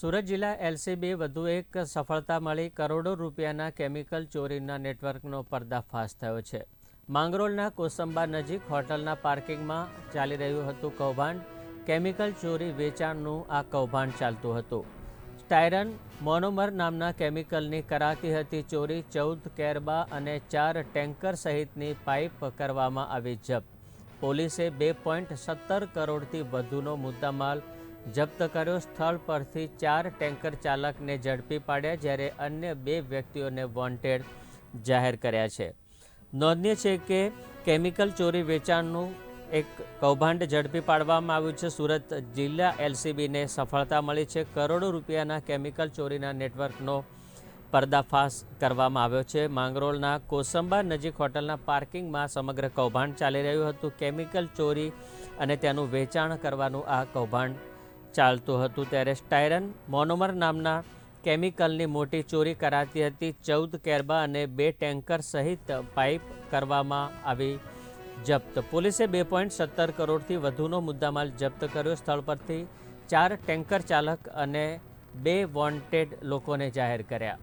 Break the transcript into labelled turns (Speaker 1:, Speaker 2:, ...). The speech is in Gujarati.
Speaker 1: સુરત જિલ્લા એલસીબી વધુ એક સફળતા મળી કરોડો રૂપિયાના કેમિકલ ચોરીના નેટવર્કનો પર્દાફાશ થયો છે। માંગરોળના કોસંબા નજીક હોટલના પાર્કિંગમાં ચાલી રહ્યું હતું કૌભાંડ। કેમિકલ ચોરી વેચાણનું આ કૌભાંડ ચાલતું હતું। સ્ટાયરન મોનોમર નામના કેમિકલની કરાતી હતી ચોરી। 14 કેરબા અને 4 ટેન્કર સહિતની પાઇપ કરવામાં આવી જપ્ત। પોલીસે 2.17 કરોડથી વધુનો મુદ્દામાલ જપ્ત કર્યો। સ્થળ પરથી 4 ટેન્કર ચાલકને ઝડપી પાડ્યા, જ્યારે અન્ય 2 વ્યક્તિઓને વોન્ટેડ જાહેર કર્યા છે। નોંધનીય છે કે કેમિકલ ચોરી વેચાણનું એક કૌભાંડ ઝડપી પાડવામાં આવ્યું છે। સુરત જિલ્લા એલસીબીને સફળતા મળી છે। કરોડો રૂપિયાના કેમિકલ ચોરીના નેટવર્કનો પર્દાફાશ કરવામાં આવ્યો છે। માંગરોળના કોસંબા નજીક હોટલના પાર્કિંગમાં સમગ્ર કૌભાંડ ચાલી રહ્યું હતું। કેમિકલ ચોરી અને તેનું વેચાણ કરવાનું આ કૌભાંડ ચાલતું હતું, ત્યારે સ્ટાયરન મોનોમર નામના કેમિકલની મોટી ચોરી કરાતી હતી। 14 કેરબા અને 2 ટેન્કર સહિત પાઇપ કરવામાં આવી જપ્ત। પોલીસે 2.17 કરોડથી વધુનો મુદ્દામાલ જપ્ત કર્યો। સ્થળ પરથી 4 ટેન્કર ચાલક અને 2 વોન્ટેડ લોકોને જાહેર કર્યા।